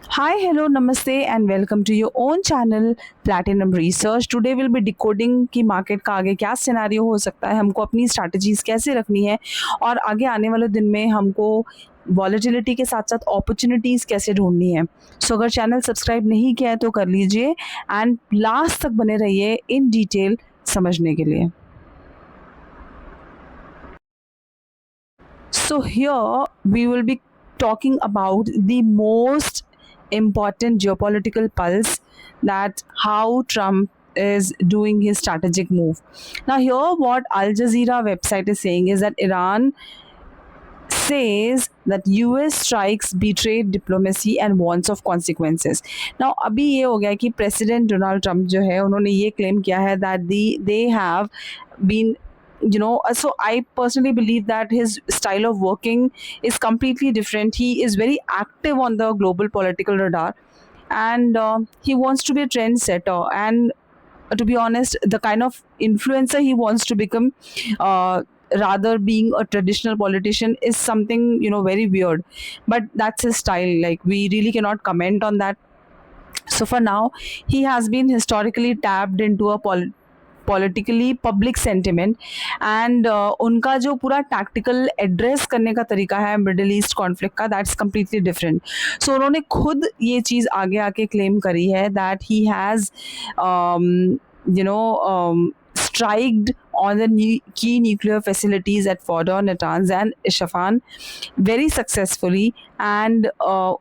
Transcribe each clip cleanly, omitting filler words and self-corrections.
Hi, hello, namaste, and welcome to your own channel Platinum Research. Today we'll be decoding कि market का आगे क्या scenario हो सकता है, हमको अपनी स्ट्रैटेजीज कैसे रखनी है और आगे आने वाले दिन में हमको वॉलेटिलिटी के साथ साथ अपॉर्चुनिटीज़ कैसे ढूंढनी है. सो अगर चैनल सब्सक्राइब नहीं किया है तो कर लीजिए एंड लास्ट तक बने रहिए इन डिटेल समझने के लिए. So here we will be talking about the most important geopolitical pulse, that how Trump is doing his strategic move. Now here what Al Jazeera website is saying is that Iran says that US strikes betrayed diplomacy and warns of consequences. Now अभी ये हो गया कि president Donald Trump जो है उन्होंने ये claim किया है that they have been, so I personally believe that his style of working is completely different. He is very active on the global political radar, and he wants to be a trendsetter, and to be honest, the kind of influencer he wants to become, rather being a traditional politician, is something very weird, but that's his style. Like, we really cannot comment on that. So for now, he has been historically tapped into a politically public sentiment, and उनका जो पूरा tactical address करने का तरीका है middle east conflict का, that's completely different. सो उन्होंने खुद ये चीज़ आगे आके क्लेम करी है that he has striked on the key nuclear facilities at Fordow, Natanz and Isfahan very successfully, and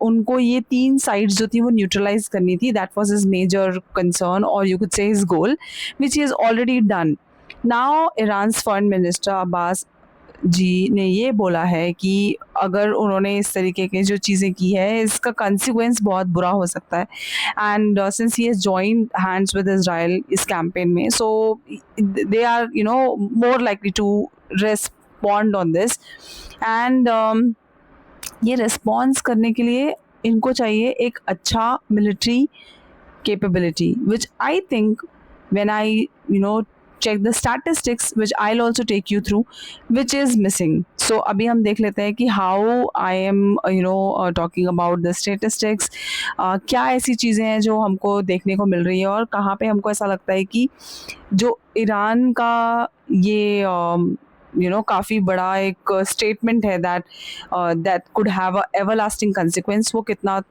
उनको ये 3 sites जो थी वो न्यूट्रलाइज करनी थी. That was his major concern, और you could say his goal, which he has already done. Now Iran's foreign minister Abbas जी ने ये बोला है कि अगर उन्होंने इस तरीके की जो चीज़ें की है, इसका कंसिक्वेंस बहुत बुरा हो सकता है. And since he has joined hands with Israel इस कैंपेन में, so they are more likely to respond on this. And ये रिस्पॉन्स करने के लिए इनको चाहिए एक अच्छा military capability, which I think, when I check the statistics, which I'll also take you through, which is missing. So अभी हम देख लेते हैं कि how I am talking about the statistics. क्या ऐसी चीज़ें हैं जो हमको देखने को मिल रही है और कहाँ पे हमको ऐसा लगता है कि जो ईरान का ये काफ़ी बड़ा एक स्टेटमेंट है that could have a everlasting consequence, वो कितना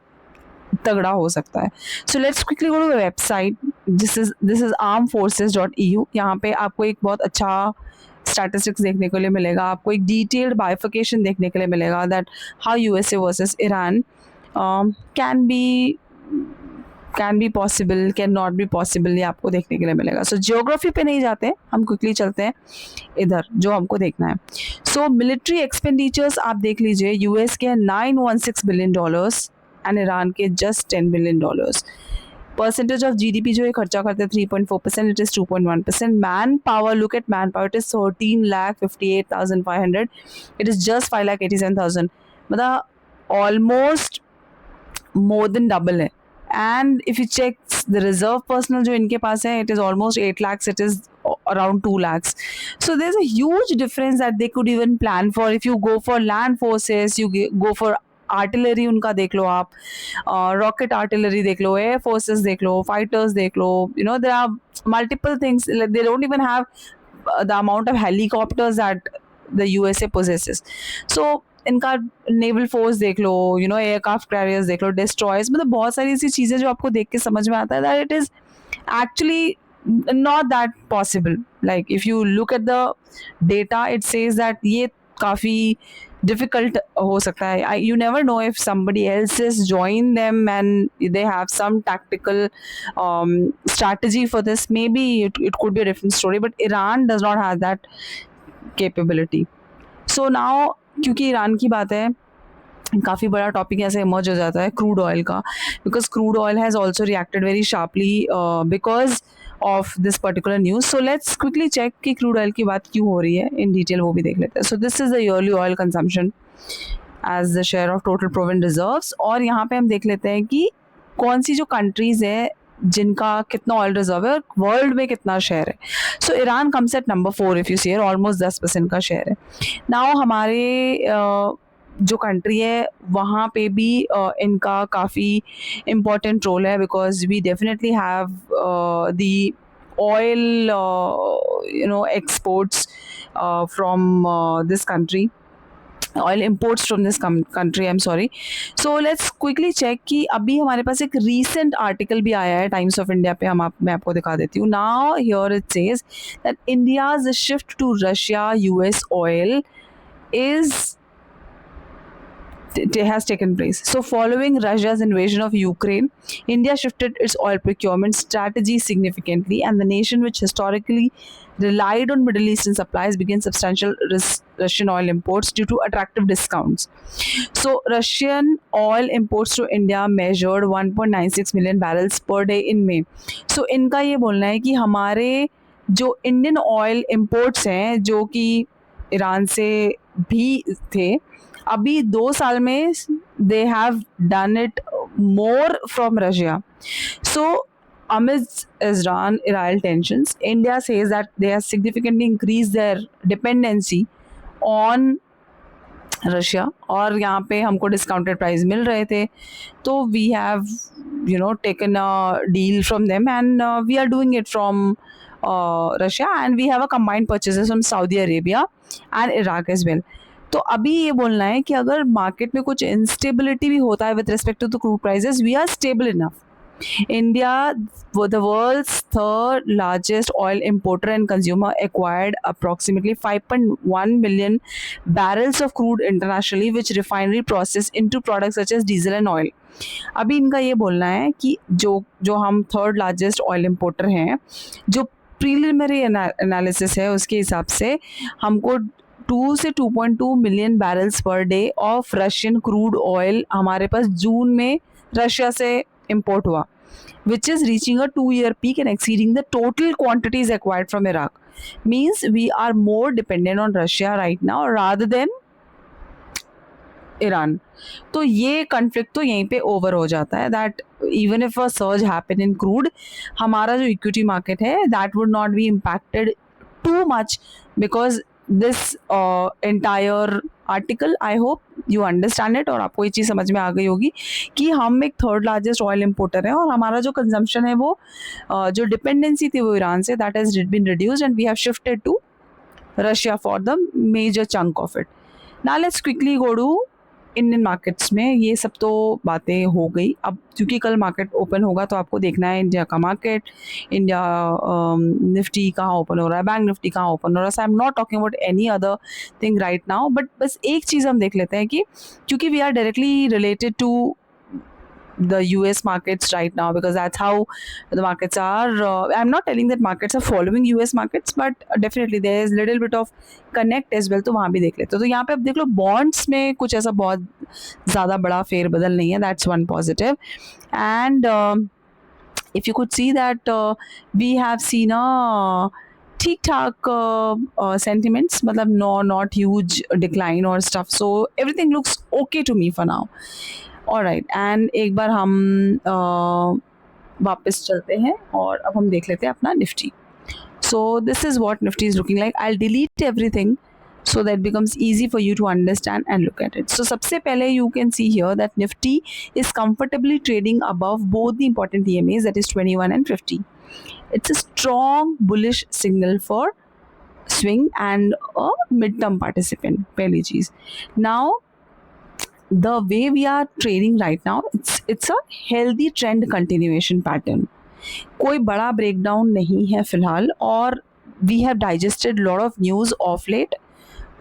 तगड़ा हो सकता है. So let's quickly go to the website. This is armforces.eu. यहाँ पे आपको एक बहुत अच्छा स्टैटिस्टिक्स देखने के लिए मिलेगा, आपको एक डिटेल्ड बाइफिकेशन देखने के लिए मिलेगा that how USA versus Iran can be possible, can not be possible, ये आपको देखने के लिए मिलेगा. सो जियोग्राफी पे नहीं जाते, हम क्विकली चलते हैं इधर जो हमको देखना है. सो मिलिट्री एक्सपेंडिचर्स आप देख लीजिए, यूएस के $916 बिलियन एंड ईरान के just $10 billion. Percentage of GDP जो ये खर्चा करते हैं 3.4%, it is 2.1%. Man power, look at man power, it is 13,58,500, it is just 5,87,000. मतलब ऑलमोस्ट मोर देन डबल है. And if you check the reserve personnel जो इनके पास है, it is almost 8 lakhs, it is around 2 lakhs. So there's a huge difference that they could even plan for. If you go for land forces, you go for artillery उनका देख लो आप, rocket artillery देख लो, air forces देख लो, fighters देख लो, there are multiple things. They don't even have the amount of helicopters that the USA possesses. So इनका naval force देख लो, एयरक्राफ्ट कैरियर्स देख लो, डिस्ट्रॉयर्स, मतलब बहुत सारी ऐसी चीज़ें जो आपको देख के समझ में आता है that it is actually not that possible. Like, if you look at the data, it says that ये काफ़ी difficult हो सकता है. You never know if somebody else has joined them and they have some tactical strategy for this. Maybe it could be a different story, but Iran does not have that capability. So now, क्योंकि Iran की बात है, काफ़ी बड़ा topic ऐसे emerge हो जाता है क्रूड ऑयल का, because crude oil has also reacted very sharply because of this particular news. So let's quickly check कि क्रूड ऑयल की बात क्यों हो रही है इन डिटेल, वो भी देख लेते हैं. So this is the yearly oil consumption as the share of total proven reserves. और यहाँ पे हम देख लेते हैं कि कौन सी जो कंट्रीज़ है जिनका कितना ऑयल रिजर्व है और वर्ल्ड में कितना शेयर है. So Iran comes at number 4 if you see, almost 10% का शेयर है. नाउ हमारे जो कंट्री है वहाँ पे भी इनका काफ़ी इम्पोर्टेंट रोल है, because we definitely have the oil exports from this country, oil imports from this country, I am sorry. So let's quickly check कि अभी हमारे पास एक रीसेंट आर्टिकल भी आया है टाइम्स ऑफ इंडिया पे. मैं आपको दिखा देती हूँ. Now here it says that India's shift to Russia US oil is has taken place. So, following Russia's invasion of Ukraine, India shifted its oil procurement strategy significantly, and the nation, which historically relied on Middle Eastern supplies, began substantial Russian oil imports due to attractive discounts. So, Russian oil imports to India measured 1.96 million barrels per day in May. So, इनका ये बोलना है कि हमारे जो Indian oil imports हैं, जो कि ईरान से भी थे, अभी 2 साल में they have done it more from Russia. So amidst Iran-Israel tensions, India says that they have significantly increased their dependency on Russia, और यहाँ पे हमको डिस्काउंटेड प्राइस मिल रहे थे, तो we have taken a deal from them and we are doing it from Russia, and we have a combined purchases from Saudi Arabia and Iraq as well. तो अभी ये बोलना है कि अगर मार्केट में कुछ इंस्टेबिलिटी भी होता है with respect to the crude prices, we are stable enough. India, the world's third largest oil importer and consumer, acquired approximately 5.1 million barrels of crude internationally, which refinery process into products such as diesel and oil. अभी इनका ये बोलना है कि जो हम third largest oil importer हैं, जो प्रीलिमिनरी एनालिसिस है उसके हिसाब से हमको 2 से 2.2 million barrels per day of Russian crude oil हमारे पास जून में रशिया से import हुआ, which is reaching a 2-year peak and exceeding the total quantities acquired from Iraq. Means we are more dependent on Russia right now rather than Iran. तो ये conflict तो यहीं पे over हो जाता है, that even if a surge happen in crude, हमारा जो equity market है that would not be impacted too much, because this entire article, I hope you understand it, और आपको ये चीज़ समझ में आ गई होगी कि हम एक थर्ड लार्जेस्ट ऑयल इम्पोर्टर हैं, और हमारा जो कंजम्पशन है वो जो डिपेंडेंसी थी वो ईरान से, that has been reduced and we have shifted to Russia for the major chunk of it. Now let's quickly go to Indian markets में. ये सब तो बातें हो गई. अब क्योंकि कल मार्केट ओपन होगा तो आपको देखना है इंडिया का मार्केट, इंडिया निफ्टी कहाँ ओपन हो रहा है, बैंक निफ्टी कहाँ ओपन हो रहा है. So I am not talking about any other thing right now, but बस एक चीज़ हम देख लेते हैं कि क्योंकि we are directly related to the US markets right now, because that's how the markets are. I'm not telling that markets are following US markets, but definitely there is little bit of connect as well. तो वहाँ भी देख लेते हो. तो यहाँ पे अब देख लो bonds में कुछ ऐसा बहुत ज़्यादा बड़ा फेरबदल नहीं है. That's one positive. And if you could see that we have seen a ठीक ठाक sentiments, मतलब not huge decline or stuff. So everything looks okay to me for now. Alright, and एक बार हम वापस चलते हैं और अब हम देख लेते हैं अपना Nifty. So this is what Nifty is looking like. I delete everything so that becomes easy for you to understand and look at it. So सबसे पहले you can see here that Nifty is comfortably trading above both the important EMAs, that is 21 and 50. It's a strong bullish signal for swing and a mid-term participant. पहली चीज़. Now the way we are trading right now, it's a healthy trend continuation pattern. कोई बड़ा breakdown नहीं है फिलहाल, और we have digested lot of news of late.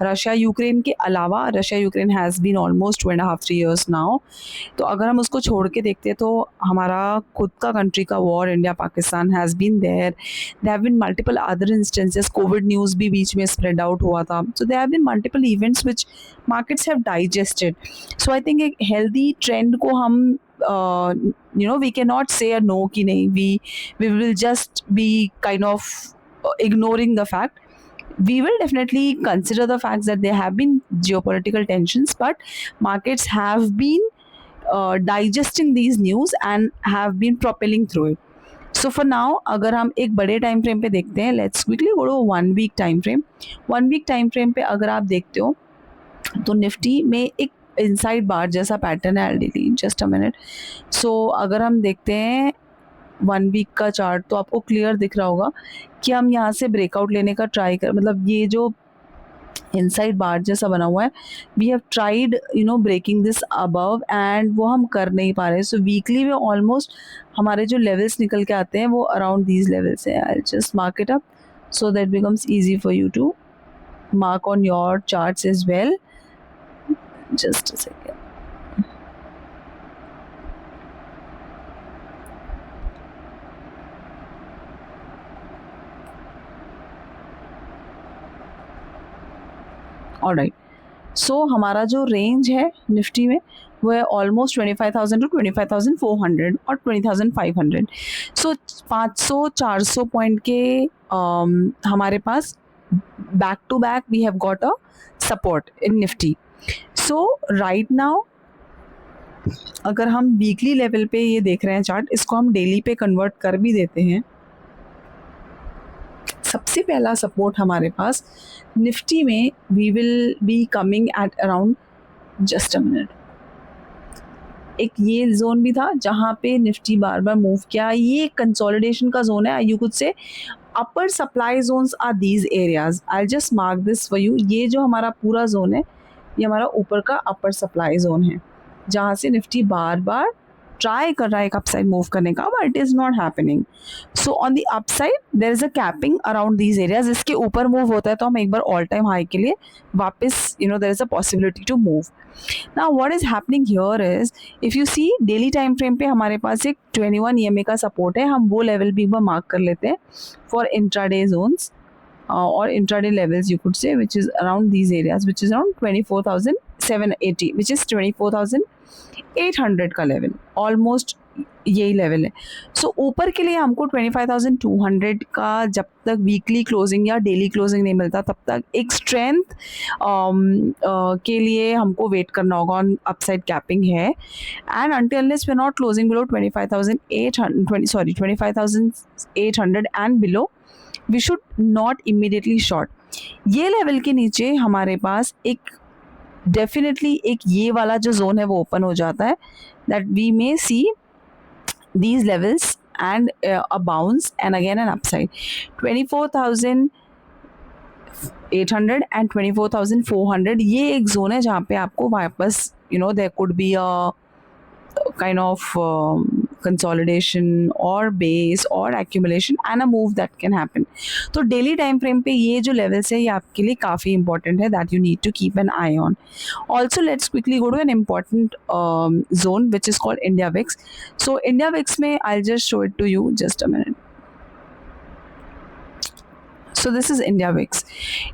Russia Ukraine के अलावा, Russia Ukraine has been almost 2.5-3 years now. तो अगर हम उसको छोड़ के देखते हैं तो हमारा खुद का कंट्री का war India Pakistan has been there. There have been multiple other instances. Covid news भी बीच में स्प्रेड आउट हुआ था. So there have been multiple events which markets have digested. So I think एक हेल्दी ट्रेंड को हम we can not से अ no कि नहीं, we will just be kind of ignoring the fact. We will definitely consider the fact that there have been geopolitical tensions, but markets have been digesting these news and have been propelling through it. So for now, अगर हम एक बड़े time frame पे देखते हैं, let's quickly go to 1 week time frame. 1 week time frame पे अगर आप देखते हो तो निफ्टी में एक इनसाइड बार जैसा पैटर्न है, डिलीट जस्ट अ मिनट. सो अगर हम देखते हैं 1 वीक का चार्ट तो आपको क्लियर दिख रहा होगा कि हम यहाँ से ब्रेकआउट लेने का ट्राई कर, मतलब ये जो इनसाइड बार जैसा बना हुआ है, we have tried breaking this above and वो हम कर नहीं पा रहे. सो वीकली में ऑलमोस्ट हमारे जो लेवल्स निकल के आते हैं वो अराउंड दीज लेवल्स हैं. आई just mark it up so that becomes easy for you to mark on your charts as well. Just a second. Alright. So हमारा जो रेंज है निफ्टी में वो है ऑलमोस्ट 25,000 to 25,400 और 20,500. सो 500-400 पॉइंट के हमारे पास back to back we have got a support in Nifty. So right now अगर हम वीकली लेवल पे ये देख रहे हैं चार्ट, इसको हम डेली पे कन्वर्ट कर भी देते हैं. सबसे पहला सपोर्ट हमारे पास निफ्टी में we will be coming at around, just a minute, एक ये जोन भी था जहाँ पे निफ्टी बार बार मूव किया. ये कंसोलिडेशन का जोन है, you could say upper supply zones are these areas. I just mark this for you. ये जो हमारा पूरा जोन है ये हमारा ऊपर का अपर सप्लाई जोन है जहाँ से निफ्टी बार बार ट्राई कर रहा है एक अपसाइड मूव करने का, but it is not happening. So on the upside there is a capping around these areas. इसके ऊपर मूव होता है तो हम एक बार ऑल टाइम हाई के लिए वापस there is a possibility to move. Now what is happening here is, if you see daily time frame पे हमारे पास एक 21 EMA का सपोर्ट है. हम वो लेवल भी एक बार मार्क कर लेते हैं फॉर इंट्राडे जोन्स और इंट्राडे लेवल्स, यू कुड से, which is around these areas, which is around 24,780, which is 24,800 का लेवल. ऑलमोस्ट यही लेवल है. सो ऊपर के लिए हमको 25,200 का जब तक वीकली क्लोजिंग या डेली क्लोजिंग नहीं मिलता तब तक एक स्ट्रेंथ के लिए हमको वेट करना होगा. ऑन अपसाइड कैपिंग है and until unless we are not closing below 25,800 and below we should not immediately short. ये लेवल के नीचे हमारे पास एक डेफिनेटली एक ये वाला जो जोन है वो ओपन हो जाता है, that we may see these levels and a bounce and again an upside. 24,800 and 24,400 ये एक जोन है जहाँ पे आपको वापस there could be a kind of consolidation or base or accumulation and a move that can happen. तो daily time frame पे ये जो लेवल्स है ये आपके लिए काफ़ी इंपॉर्टेंट है, that you need to keep an eye on. Also let's quickly go to an important zone which is called India VIX. So India VIX में I just show it to you, just a minute. So this is India VIX.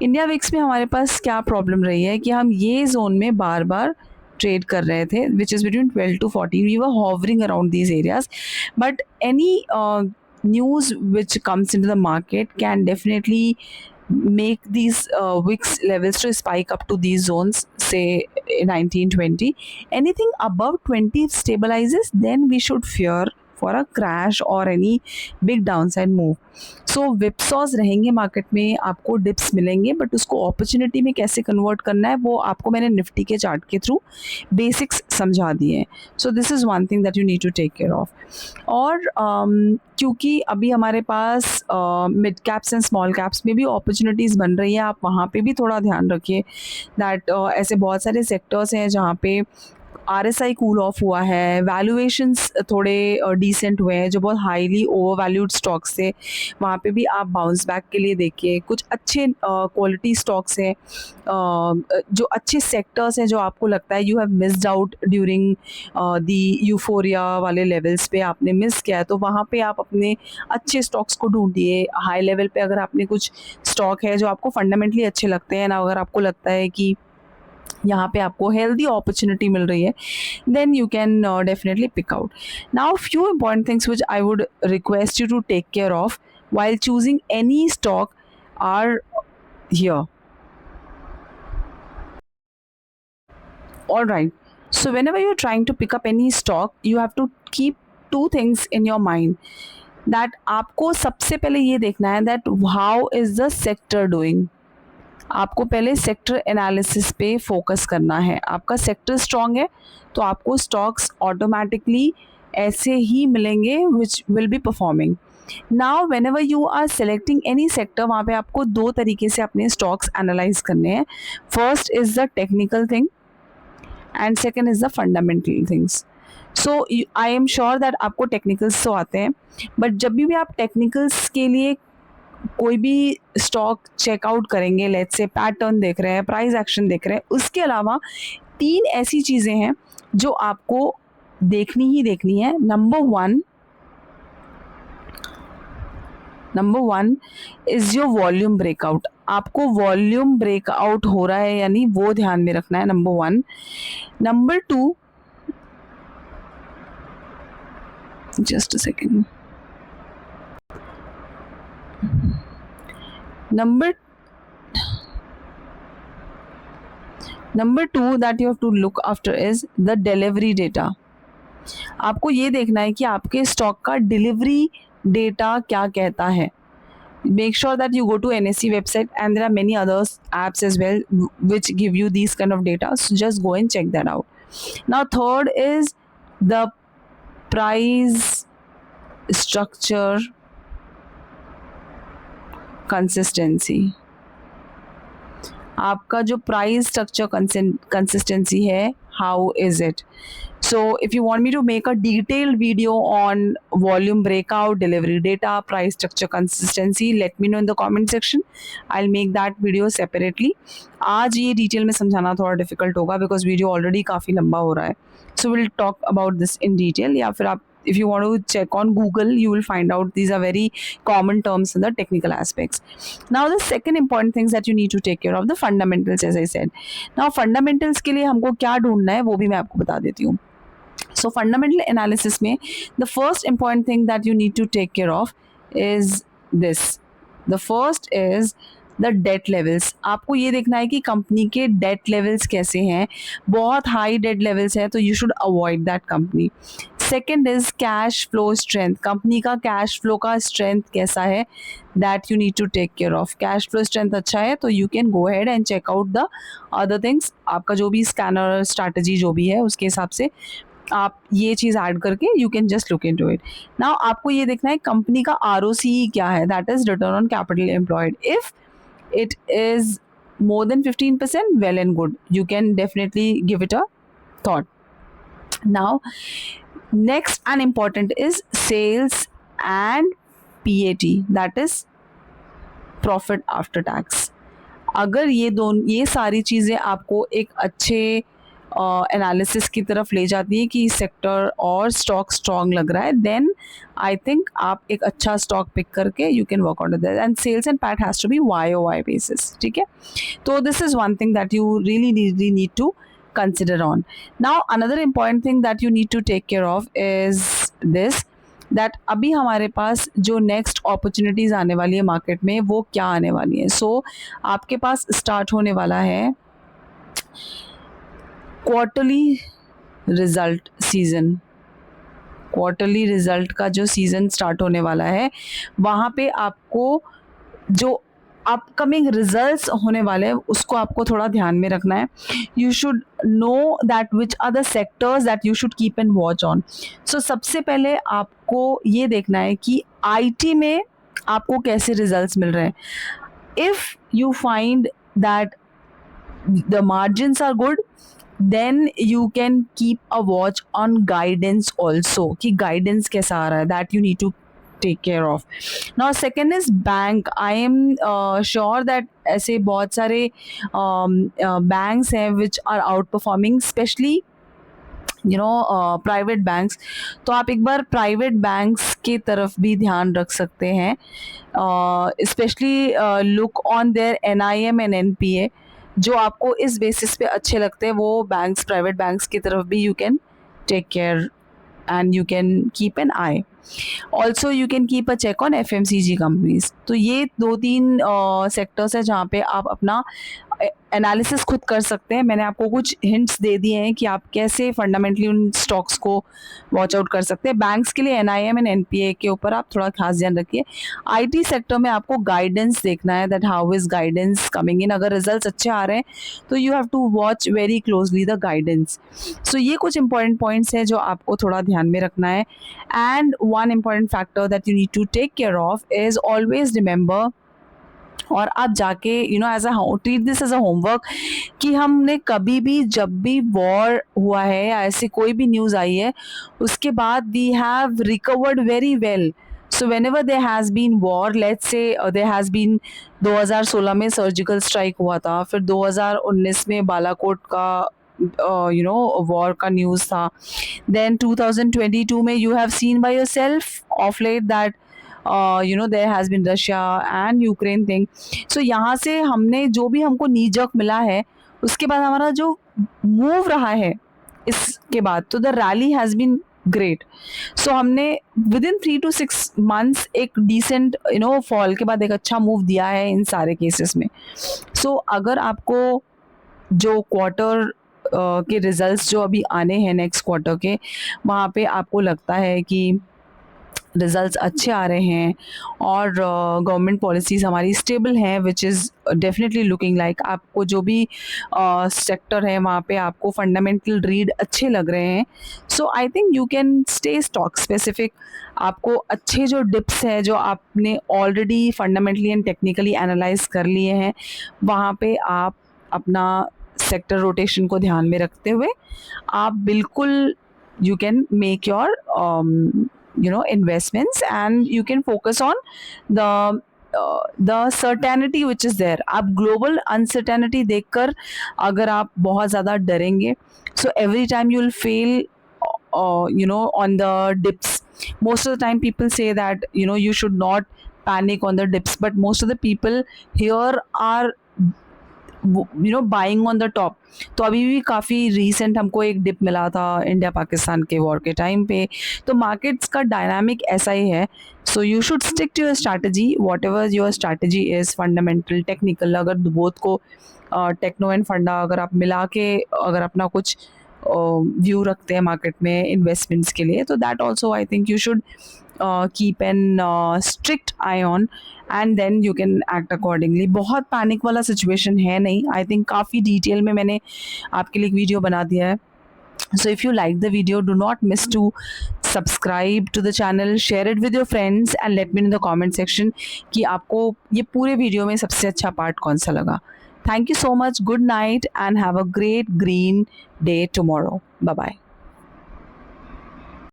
India VIX में हमारे पास क्या problem रही है कि हम ये zone में बार बार ट्रेड कर रहे थे, which is between 12 to 14. We were hovering around these areas, but any news which comes into the market can definitely make these wicks levels to spike up to these zones, say 19-20. Anything above 20 stabilizes, then we should fear for a crash or any big downside move. सो विपसॉस रहेंगे market में, आपको dips मिलेंगे, but उसको opportunity में कैसे convert करना है वो आपको मैंने निफ्टी के चार्ट के थ्रू बेसिक्स समझा दिए हैं. So this is one thing that you need to take care of. और क्योंकि अभी हमारे पास mid caps and small caps में भी अपॉर्चुनिटीज़ बन रही है, आप वहाँ पे भी थोड़ा ध्यान रखिए दैट ऐसे बहुत सारे सेक्टर्स हैं जहाँ पे RSI कूल ऑफ हुआ है, वैल्यूएशंस थोड़े डिसेंट हुए हैं. जो बहुत हाईली ओवर वैल्यूड स्टॉक्स थे वहाँ पे भी आप बाउंस बैक के लिए देखिए. कुछ अच्छे क्वालिटी स्टॉक्स हैं, जो अच्छे सेक्टर्स हैं जो आपको लगता है you have missed out during the euphoria वाले लेवल्स पे आपने मिस किया है, तो वहाँ पे आप अपने अच्छे स्टॉक्स को ढूंढिए. हाई लेवल पे अगर आपने कुछ स्टॉक है जो आपको फंडामेंटली अच्छे लगते हैं ना, अगर आपको लगता है कि यहाँ पे आपको हेल्दी अपॉर्चुनिटी मिल रही है, then you can definitely pick out. Now few important things which I would request you to take care of while choosing any stock are here. Alright, so whenever you're trying to pick up any stock, you have to keep two things in your mind. That आपको सबसे पहले ये देखना है that how is the sector doing. आपको पहले sector analysis पे focus करना है. आपका सेक्टर स्ट्रांग है तो आपको स्टॉक्स ऑटोमेटिकली ऐसे ही मिलेंगे which will be performing. Now whenever you are selecting any sector, वहाँ पे आपको दो तरीके से अपने स्टॉक्स एनालाइज करने हैं. First is the technical thing and second is the fundamental things. So I am sure that आपको टेक्निकल्स तो आते हैं, बट जब भी आप टेक्निकल्स के लिए कोई भी स्टॉक चेकआउट करेंगे, लेट्स से पैटर्न देख रहे हैं, प्राइस एक्शन देख रहे हैं, उसके अलावा तीन ऐसी चीज़ें हैं जो आपको देखनी ही देखनी है. Number one is your volume breakout. आपको वॉल्यूम ब्रेकआउट हो रहा है यानी वो ध्यान में रखना है, number one. Number two, just a second. Number two that you have to look after is the delivery data. आपको ये देखना है कि आपके स्टॉक का डिलीवरी डेटा क्या कहता है. Make sure that you go to NSE website and there are many other apps as well which give you these kind of data. So just go and check that out. Now third is the price structure consistency. आपका जो price structure consistency है, how is it. So if you want me to make a detailed video on volume breakout, delivery data, price structure consistency, let me know in the comment section. I will make that video separately. आज ये detail में समझाना थोड़ा difficult होगा because video already काफ़ी लंबा हो रहा है. So will talk about this in detail, या फिर आप if you want to check on Google, you will find out these are very common terms in the technical aspects. Now the second important things that you need to take care of, the fundamentals, as I said. Now fundamentals के लिए हमको क्या ढूंढना है वो भी मैं आपको बता देती हूँ. So fundamental analysis में the first important thing that you need to take care of is this. The first is the debt levels. आपको ये देखना है कि कंपनी के डेट लेवल्स कैसे हैं. बहुत हाई डेट लेवल्स हैं तो you should avoid that company. Second is cash flow strength. Company का कैश फ्लो का स्ट्रेंथ कैसा है, that you need to take care of. Cash flow strength अच्छा है तो you can go head and check out the other things. आपका जो भी स्कैनर स्ट्रैटेजी जो भी है उसके हिसाब से आप ये चीज़ ऐड करके you can just look into it. Now आपको ये देखना है कंपनी का ROCE क्या है, that is return on capital employed. If it is more than 15%, well and good, you can definitely give it a thought. Now next and important is sales and PAT, that is profit after tax. अगर ये सारी चीज़ें आपको एक अच्छे analysis की तरफ ले जाती है कि सेक्टर और स्टॉक स्ट्रॉन्ग लग रहा है, देन आई थिंक आप एक अच्छा स्टॉक पिक करके you can work on that. And sales and PAT has to be YOY basis. ठीक है, तो this is one thing that you really need to consider on. Now another important thing that you need to take care of is this, that अभी हमारे पास जो next opportunities आने वाली है market में वो क्या आने वाली है. सो आपके पास स्टार्ट होने वाला है quarterly result season. Quarterly result का जो सीज़न स्टार्ट होने वाला है वहाँ पे आपको जो अपकमिंग रिजल्ट्स होने वाले हैं उसको आपको थोड़ा ध्यान में रखना है. You should know that which are the sectors that you should keep and watch on. So सबसे पहले आपको ये देखना है कि IT में आपको कैसे रिजल्ट्स मिल रहे हैं. If you find that the margins are good, then you can keep a watch on guidance also, कि guidance कैसा आ रहा है, that you need to take care of. Now second is bank. I am sure that ऐसे बहुत सारे banks हैं which are outperforming, especially you know private banks. तो आप एक बार private banks की तरफ भी ध्यान रख सकते हैं. Especially look on their NIM and NPA. जो आपको इस बेसिस पे अच्छे लगते हैं वो बैंक्स, प्राइवेट बैंक्स की तरफ भी you can take care and you can keep an eye. Also you can keep a check on FMCG companies. तो ये 2-3 सेक्टर्स है जहाँ पे आप अपना एनालिसिस खुद कर सकते हैं। मैंने आपको कुछ हिंट्स दे दिए हैं कि आप कैसे फंडामेंटली उन स्टॉक्स को वॉच आउट कर सकते हैं। बैंक्स के लिए एनआईएम एंड एनपीए के ऊपर आप थोड़ा खास ध्यान रखिए। आईटी सेक्टर में आपको गाइडेंस देखना है, that how is guidance coming in. अगर रिजल्ट्स अच्छे आ रहे हैं तो you have to watch very closely the guidance. So ये कुछ इंपॉर्टेंट पॉइंट्स हैं जो आपको थोड़ा ध्यान में रखना है। And one important factor that you need to take care of is always remember, और आप जाके as a treat this as a homework, कि हमने कभी भी जब भी वॉर हुआ है या ऐसी कोई भी न्यूज़ आई है उसके बाद we have recovered very well. So whenever there has been war, let's say there has been 2016 में सर्जिकल स्ट्राइक हुआ था, फिर 2019 में बालाकोट का वॉर का न्यूज़ था, देन 2022 में you have seen by yourself of late that there has been Russia and Ukraine thing. So यहाँ से हमने जो भी हमको नीजक मिला है उसके बाद हमारा जो मूव रहा है इसके बाद, तो the rally has been great. So हमने विद इन 3 to 6 months एक डिसेंट फॉल के बाद एक अच्छा मूव दिया है इन सारे केसेस में। सो अगर आपको जो क्वार्टर के रिजल्ट्स जो अभी आने हैं नेक्स्ट क्वार्टर के, वहाँ पे आपको लगता है कि रिजल्ट्स अच्छे आ रहे हैं और गवर्नमेंट पॉलिसीज़ हमारी स्टेबल हैं, which is definitely looking like, आपको जो भी सेक्टर है वहाँ पे आपको फंडामेंटल रीड अच्छे लग रहे हैं, so I think you can stay stock specific. आपको अच्छे जो डिप्स है जो आपने already fundamentally and technically analyze कर लिए हैं, वहाँ पे आप अपना सेक्टर रोटेशन को ध्यान में रखते हुए आप बिल्कुल you can make your investments, and you can focus on the certainty which is there। आप global uncertainty देखकर अगर आप बहुत ज़्यादा डरेंगे, so every time you will fail on the dips। most of the time people say that you should not panic on the dips, but most of the people here are buying on the top. तो अभी भी काफ़ी recent हमको एक dip मिला था India Pakistan के war के टाइम पे। तो मार्केट्स का डायनामिक ऐसा ही है। So you should stick to your strategy, whatever your strategy is, fundamental technical, अगर बोथ को टेक्नो एंड फंडा अगर आप मिला के अगर अपना कुछ व्यू रखते हैं मार्केट में इन्वेस्टमेंट्स के लिए, तो that also I think you should keep an strict eye on, and then you can act accordingly। बहुत पैनिक वाला सिचुएशन है नहीं, आई थिंक काफ़ी डिटेल में मैंने आपके लिए एक वीडियो बना दिया है। So if you like the video, do not miss to subscribe to the channel, share it with your friends and let me know in the comment section कि आपको ये पूरे वीडियो में सबसे अच्छा पार्ट कौन सा लगा। Thank you so much, good night and have a great green day tomorrow। Bye bye।